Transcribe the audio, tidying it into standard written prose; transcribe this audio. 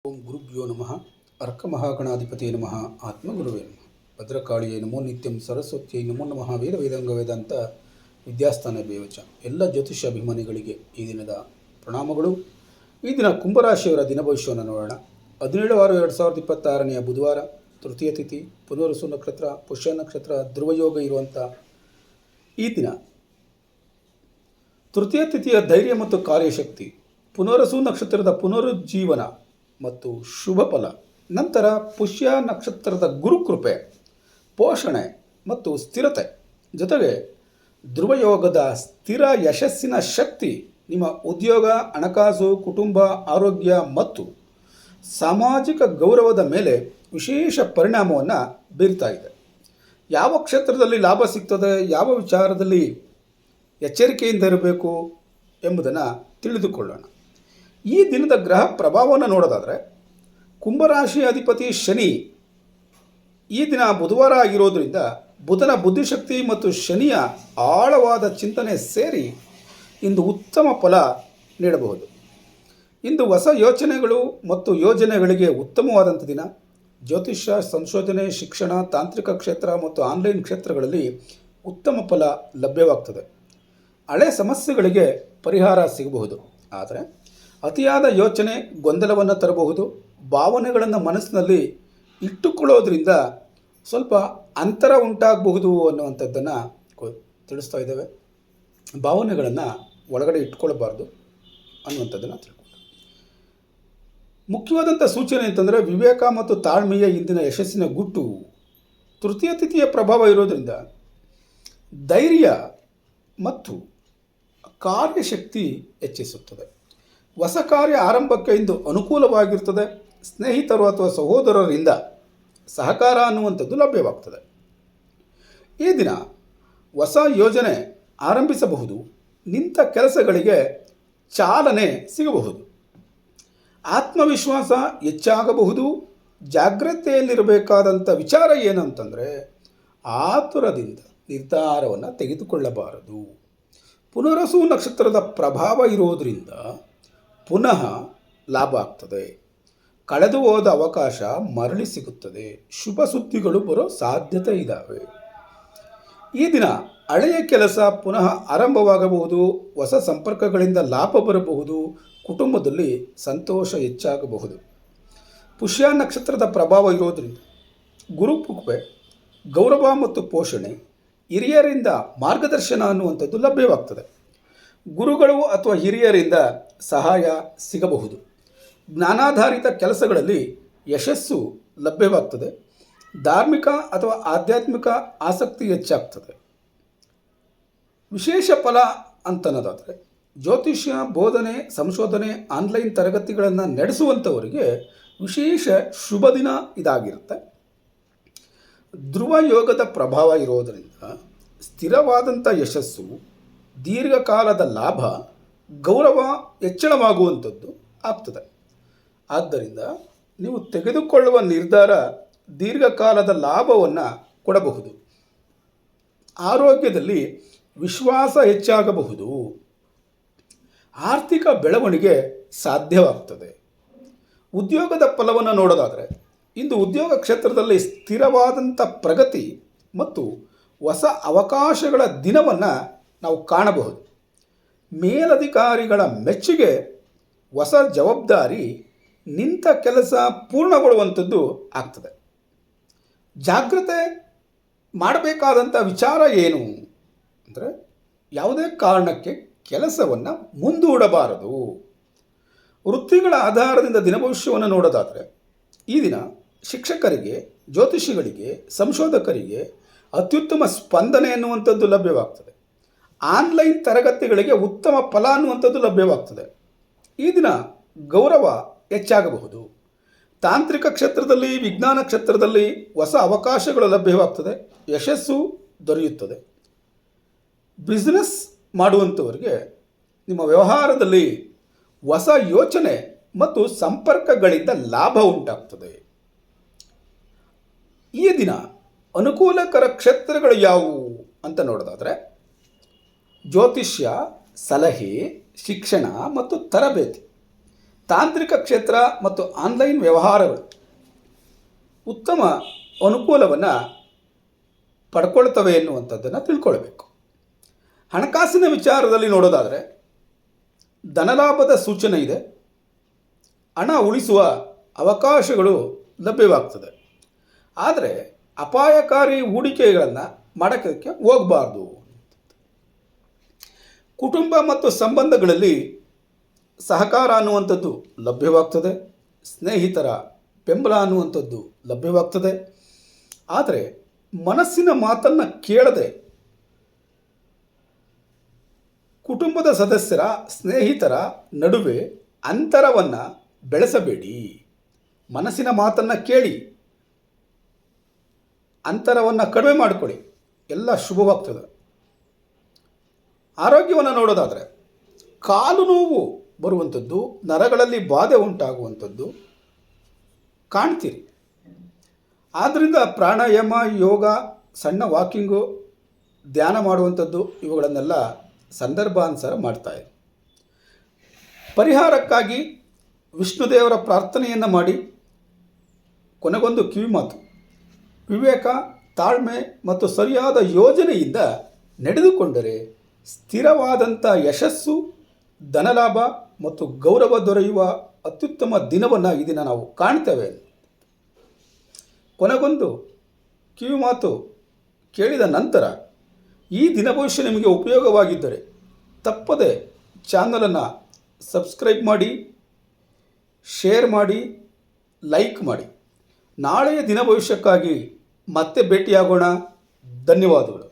ಓಂ ಗುರುಭ್ಯೋ ನಮಃ ಅರ್ಕಮಹಾಗಣಾಧಿಪತಿಯೇ ನಮಃ ಆತ್ಮಗುರುವೇ ನಮಃ ಭದ್ರಕಾಳಿಯೇ ನಮೋ ನಿತ್ಯಂ ಸರಸ್ವತಿಯೇ ನಮೋ ನಮಃ ವೇದ ವೇದಾಂಗ ವೇದಾಂತ ವಿದ್ಯಾಸ್ಥಾನ ಬೇವಚ. ಎಲ್ಲ ಜ್ಯೋತಿಷ್ಯ ಅಭಿಮಾನಿಗಳಿಗೆ ಈ ದಿನದ ಪ್ರಣಾಮಗಳು. ಈ ದಿನ ಕುಂಭರಾಶಿಯವರ ದಿನ ಭವಿಷ್ಯವನ್ನು ನೋಡೋಣ. 17/6/2026 ಬುಧವಾರ, ತೃತೀಯ ತಿಥಿ, ಪುನರ್ವಸು ನಕ್ಷತ್ರ, ಪುಷ್ಯ ನಕ್ಷತ್ರ, ಧ್ರುವಯೋಗ ಇರುವಂಥ ಈ ದಿನ ತೃತೀಯ ತಿಥಿಯ ಧೈರ್ಯ ಮತ್ತು ಕಾರ್ಯಶಕ್ತಿ, ಪುನರ್ವಸು ನಕ್ಷತ್ರದ ಪುನರುಜ್ಜೀವನ ಮತ್ತು ಶುಭ ಫಲ, ನಂತರ ಪುಷ್ಯ ನಕ್ಷತ್ರದ ಗುರುಕೃಪೆ, ಪೋಷಣೆ ಮತ್ತು ಸ್ಥಿರತೆ, ಜೊತೆಗೆ ಧ್ರುವಯೋಗದ ಸ್ಥಿರ ಯಶಸ್ಸಿನ ಶಕ್ತಿ ನಿಮ್ಮ ಉದ್ಯೋಗ, ಹಣಕಾಸು, ಕುಟುಂಬ, ಆರೋಗ್ಯ ಮತ್ತು ಸಾಮಾಜಿಕ ಗೌರವದ ಮೇಲೆ ವಿಶೇಷ ಪರಿಣಾಮವನ್ನು ಬೀರ್ತಾ ಇದೆ. ಯಾವ ಕ್ಷೇತ್ರದಲ್ಲಿ ಲಾಭ ಸಿಗ್ತದೆ, ಯಾವ ವಿಚಾರದಲ್ಲಿ ಎಚ್ಚರಿಕೆಯಿಂದ ಇರಬೇಕು ಎಂಬುದನ್ನು ತಿಳಿದುಕೊಳ್ಳೋಣ. ಈ ದಿನದ ಗ್ರಹ ಪ್ರಭಾವವನ್ನು ನೋಡೋದಾದರೆ, ಕುಂಭರಾಶಿಯ ಅಧಿಪತಿ ಶನಿ ಈ ದಿನ ಬುಧವಾರ ಆಗಿರೋದ್ರಿಂದ ಬುಧನ ಬುದ್ಧಿಶಕ್ತಿ ಮತ್ತು ಶನಿಯ ಆಳವಾದ ಚಿಂತನೆ ಸೇರಿ ಇಂದು ಉತ್ತಮ ಫಲ ನೀಡಬಹುದು. ಇಂದು ಹೊಸ ಯೋಚನೆಗಳು ಮತ್ತು ಯೋಜನೆಗಳಿಗೆ ಉತ್ತಮವಾದಂಥ ದಿನ. ಜ್ಯೋತಿಷ್ಯ, ಸಂಶೋಧನೆ, ಶಿಕ್ಷಣ, ತಾಂತ್ರಿಕ ಕ್ಷೇತ್ರ ಮತ್ತು ಆನ್ಲೈನ್ ಕ್ಷೇತ್ರಗಳಲ್ಲಿ ಉತ್ತಮ ಫಲ ಲಭ್ಯವಾಗ್ತದೆ. ಹಳೆ ಸಮಸ್ಯೆಗಳಿಗೆ ಪರಿಹಾರ ಸಿಗಬಹುದು. ಆದರೆ ಅತಿಯಾದ ಯೋಚನೆ ಗೊಂದಲವನ್ನು ತರಬಹುದು. ಭಾವನೆಗಳನ್ನು ಮನಸ್ಸಿನಲ್ಲಿ ಇಟ್ಟುಕೊಳ್ಳೋದ್ರಿಂದ ಸ್ವಲ್ಪ ಅಂತರ ಉಂಟಾಗಬಹುದು ಅನ್ನುವಂಥದ್ದನ್ನು ತಿಳಿಸ್ತಾ ಇದ್ದೇವೆ. ಭಾವನೆಗಳನ್ನು ಒಳಗಡೆ ಇಟ್ಕೊಳ್ಬಾರ್ದು ಅನ್ನುವಂಥದ್ದನ್ನು ತಿಳ್ಕೊಂಡು, ಮುಖ್ಯವಾದಂಥ ಸೂಚನೆ ಅಂತಂದರೆ ವಿವೇಕ ಮತ್ತು ತಾಳ್ಮೆಯ ಇಂದಿನ ಯಶಸ್ಸಿನ ಗುಟ್ಟು. ತೃತೀಯ ತಿಥಿಯ ಪ್ರಭಾವ ಇರೋದರಿಂದ ಧೈರ್ಯ ಮತ್ತು ಕಾರ್ಯಶಕ್ತಿ ಹೆಚ್ಚಿಸುತ್ತದೆ. ಹೊಸ ಕಾರ್ಯ ಆರಂಭಕ್ಕೆ ಇಂದು ಅನುಕೂಲವಾಗಿರ್ತದೆ. ಸ್ನೇಹಿತರು ಅಥವಾ ಸಹೋದರರಿಂದ ಸಹಕಾರ ಅನ್ನುವಂಥದ್ದು ಲಭ್ಯವಾಗ್ತದೆ. ಈ ದಿನ ಹೊಸ ಯೋಜನೆ ಆರಂಭಿಸಬಹುದು. ನಿಂತ ಕೆಲಸಗಳಿಗೆ ಚಾಲನೆ ಸಿಗಬಹುದು. ಆತ್ಮವಿಶ್ವಾಸ ಹೆಚ್ಚಾಗಬಹುದು. ಜಾಗ್ರತೆಯಲ್ಲಿರಬೇಕಾದಂಥ ವಿಚಾರ ಏನಂತಂದರೆ, ಆತುರದಿಂದ ನಿರ್ಧಾರವನ್ನು ತೆಗೆದುಕೊಳ್ಳಬಾರದು. ಪುನರ್ವಸು ನಕ್ಷತ್ರದ ಪ್ರಭಾವ ಇರೋದರಿಂದ ಪುನಃ ಲಾಭ ಆಗ್ತದೆ. ಕಳೆದು ಹೋದ ಅವಕಾಶ ಮರಳಿ ಸಿಗುತ್ತದೆ. ಶುಭ ಸುದ್ದಿಗಳು ಬರೋ ಸಾಧ್ಯತೆ ಇದ್ದಾವೆ. ಈ ದಿನ ಹಳೆಯ ಕೆಲಸ ಪುನಃ ಆರಂಭವಾಗಬಹುದು. ಹೊಸ ಸಂಪರ್ಕಗಳಿಂದ ಲಾಭ ಬರಬಹುದು. ಕುಟುಂಬದಲ್ಲಿ ಸಂತೋಷ ಹೆಚ್ಚಾಗಬಹುದು. ಪುಷ್ಯ ನಕ್ಷತ್ರದ ಪ್ರಭಾವ ಇರೋದರಿಂದ ಗುರುಕೃಪೆ, ಗೌರವ ಮತ್ತು ಪೋಷಣೆ, ಹಿರಿಯರಿಂದ ಮಾರ್ಗದರ್ಶನ ಅನ್ನುವಂಥದ್ದು ಲಭ್ಯವಾಗ್ತದೆ. ಗುರುಗಳು ಅಥವಾ ಹಿರಿಯರಿಂದ ಸಹಾಯ ಸಿಗಬಹುದು. ಜ್ಞಾನಾಧಾರಿತ ಕೆಲಸಗಳಲ್ಲಿ ಯಶಸ್ಸು ಲಭ್ಯವಾಗ್ತದೆ. ಧಾರ್ಮಿಕ ಅಥವಾ ಆಧ್ಯಾತ್ಮಿಕ ಆಸಕ್ತಿ ಹೆಚ್ಚಾಗ್ತದೆ. ವಿಶೇಷ ಫಲ ಅಂತನ್ನೋದಾದರೆ, ಜ್ಯೋತಿಷ್ಯ, ಬೋಧನೆ, ಸಂಶೋಧನೆ, ಆನ್ಲೈನ್ ತರಗತಿಗಳನ್ನು ನಡೆಸುವಂಥವರಿಗೆ ವಿಶೇಷ ಶುಭ ದಿನ ಇದಾಗಿರುತ್ತೆ. ಧ್ರುವ ಯೋಗದ ಪ್ರಭಾವ ಇರೋದರಿಂದ ಸ್ಥಿರವಾದಂಥ ಯಶಸ್ಸು, ದೀರ್ಘಕಾಲದ ಲಾಭ, ಗೌರವ ಹೆಚ್ಚಳವಾಗುವಂಥದ್ದು ಆಗ್ತದೆ. ಆದ್ದರಿಂದ ನೀವು ತೆಗೆದುಕೊಳ್ಳುವ ನಿರ್ಧಾರ ದೀರ್ಘಕಾಲದ ಲಾಭವನ್ನು ಕೊಡಬಹುದು. ಆರೋಗ್ಯದಲ್ಲಿ ವಿಶ್ವಾಸ ಹೆಚ್ಚಾಗಬಹುದು. ಆರ್ಥಿಕ ಬೆಳವಣಿಗೆ ಸಾಧ್ಯವಾಗ್ತದೆ. ಉದ್ಯೋಗದ ಫಲವನ್ನು ನೋಡೋದಾದರೆ, ಇಂದು ಉದ್ಯೋಗ ಕ್ಷೇತ್ರದಲ್ಲಿ ಸ್ಥಿರವಾದಂಥ ಪ್ರಗತಿ ಮತ್ತು ಹೊಸ ಅವಕಾಶಗಳ ದಿನವನ್ನು ನಾವು ಕಾಣಬಹುದು. ಮೇಲಧಿಕಾರಿಗಳ ಮೆಚ್ಚುಗೆ, ಹೊಸ ಜವಾಬ್ದಾರಿ, ನಿಂತ ಕೆಲಸ ಪೂರ್ಣಗೊಳ್ಳುವಂಥದ್ದು ಆಗ್ತದೆ. ಜಾಗ್ರತೆ ಮಾಡಬೇಕಾದಂಥ ವಿಚಾರ ಏನು ಅಂದರೆ, ಯಾವುದೇ ಕಾರಣಕ್ಕೆ ಕೆಲಸವನ್ನು ಮುಂದೂಡಬಾರದು. ವೃತ್ತಿಗಳ ಆಧಾರದಿಂದ ದಿನ ಭವಿಷ್ಯವನ್ನು ನೋಡೋದಾದರೆ, ಈ ದಿನ ಶಿಕ್ಷಕರಿಗೆ, ಜ್ಯೋತಿಷಿಗಳಿಗೆ, ಸಂಶೋಧಕರಿಗೆ ಅತ್ಯುತ್ತಮ ಸ್ಪಂದನೆ ಅನ್ನುವಂಥದ್ದು ಲಭ್ಯವಾಗ್ತದೆ. ಆನ್ಲೈನ್ ತರಗತಿಗಳಿಗೆ ಉತ್ತಮ ಫಲ ಅನ್ನುವಂಥದ್ದು ಲಭ್ಯವಾಗ್ತದೆ. ಈ ದಿನ ಗೌರವ ಹೆಚ್ಚಾಗಬಹುದು. ತಾಂತ್ರಿಕ ಕ್ಷೇತ್ರದಲ್ಲಿ, ವಿಜ್ಞಾನ ಕ್ಷೇತ್ರದಲ್ಲಿ ಹೊಸ ಅವಕಾಶಗಳು ಲಭ್ಯವಾಗ್ತದೆ. ಯಶಸ್ಸು ದೊರೆಯುತ್ತದೆ. ಬಿಸ್ನೆಸ್ ಮಾಡುವಂಥವರಿಗೆ ನಿಮ್ಮ ವ್ಯವಹಾರದಲ್ಲಿ ಹೊಸ ಯೋಚನೆ ಮತ್ತು ಸಂಪರ್ಕಗಳಿಂದ ಲಾಭ ಉಂಟಾಗ್ತದೆ. ಈ ದಿನ ಅನುಕೂಲಕರ ಕ್ಷೇತ್ರಗಳು ಯಾವುವು ಅಂತ ನೋಡೋದಾದರೆ, ಜ್ಯೋತಿಷ್ಯ, ಸಲಹೆ, ಶಿಕ್ಷಣ ಮತ್ತು ತರಬೇತಿ, ತಾಂತ್ರಿಕ ಕ್ಷೇತ್ರ ಮತ್ತು ಆನ್ಲೈನ್ ವ್ಯವಹಾರಗಳು ಉತ್ತಮ ಅನುಕೂಲವನ್ನು ಪಡ್ಕೊಳ್ತವೆ ಎನ್ನುವಂಥದ್ದನ್ನು ತಿಳ್ಕೊಳ್ಬೇಕು. ಹಣಕಾಸಿನ ವಿಚಾರದಲ್ಲಿ ನೋಡೋದಾದರೆ ಧನಲಾಭದ ಸೂಚನೆ ಇದೆ. ಹಣ ಉಳಿಸುವ ಅವಕಾಶಗಳು ಲಭ್ಯವಾಗ್ತದೆ. ಆದರೆ ಅಪಾಯಕಾರಿ ಹೂಡಿಕೆಗಳನ್ನು ಮಾಡೋಕ್ಕೆ ಹೋಗಬಾರ್ದು. ಕುಟುಂಬ ಮತ್ತು ಸಂಬಂಧಗಳಲ್ಲಿ ಸಹಕಾರ ಅನ್ನುವಂಥದ್ದು ಲಭ್ಯವಾಗ್ತದೆ. ಸ್ನೇಹಿತರ ಬೆಂಬಲ ಅನ್ನುವಂಥದ್ದು ಲಭ್ಯವಾಗ್ತದೆ. ಆದರೆ ಮನಸ್ಸಿನ ಮಾತನ್ನು ಕೇಳದೆ ಕುಟುಂಬದ ಸದಸ್ಯರ ಸ್ನೇಹಿತರ ನಡುವೆ ಅಂತರವನ್ನು ಬೆಳೆಸಬೇಡಿ. ಮನಸ್ಸಿನ ಮಾತನ್ನು ಕೇಳಿ ಅಂತರವನ್ನು ಕಡಿಮೆ ಮಾಡಿಕೊಳ್ಳಿ, ಎಲ್ಲ ಶುಭವಾಗ್ತದೆ. ಆರೋಗ್ಯವನ್ನು ನೋಡೋದಾದರೆ ಕಾಲು ನೋವು ಬರುವಂಥದ್ದು, ನರಗಳಲ್ಲಿ ಬಾಧೆ ಉಂಟಾಗುವಂಥದ್ದು ಕಾಣ್ತೀರಿ. ಆದ್ದರಿಂದ ಪ್ರಾಣಾಯಾಮ, ಯೋಗ, ಸಣ್ಣ ವಾಕಿಂಗು, ಧ್ಯಾನ ಮಾಡುವಂಥದ್ದು ಇವುಗಳನ್ನೆಲ್ಲ ಸಂದರ್ಭಾನುಸಾರ ಮಾಡ್ತಾಯಿರಿ. ಪರಿಹಾರಕ್ಕಾಗಿ ವಿಷ್ಣುದೇವರ ಪ್ರಾರ್ಥನೆಯನ್ನು ಮಾಡಿ. ಕೊನೆಗೊಂದು ಕಿವಿಮಾತು: ವಿವೇಕ, ತಾಳ್ಮೆ ಮತ್ತು ಸರಿಯಾದ ಯೋಜನೆಯಿಂದ ನಡೆದುಕೊಂಡರೆ ಸ್ಥಿರವಾದಂಥ ಯಶಸ್ಸು, ಧನಲಾಭ ಮತ್ತು ಗೌರವ ದೊರೆಯುವ ಅತ್ಯುತ್ತಮ ದಿನವನ್ನು ಈ ದಿನ ನಾವು ಕಾಣ್ತೇವೆ. ಕೊನೆಗೊಂದು ಕಿವಿಮಾತು ಕೇಳಿದ ನಂತರ ಈ ದಿನ ಭವಿಷ್ಯ ನಿಮಗೆ ಉಪಯೋಗವಾಗಿದ್ದರೆ ತಪ್ಪದೆ ಚಾನಲನ್ನು ಸಬ್ಸ್ಕ್ರೈಬ್ ಮಾಡಿ, ಶೇರ್ ಮಾಡಿ, ಲೈಕ್ ಮಾಡಿ. ನಾಳೆಯ ದಿನ ಭವಿಷ್ಯಕ್ಕಾಗಿ ಮತ್ತೆ ಭೇಟಿಯಾಗೋಣ. ಧನ್ಯವಾದಗಳು.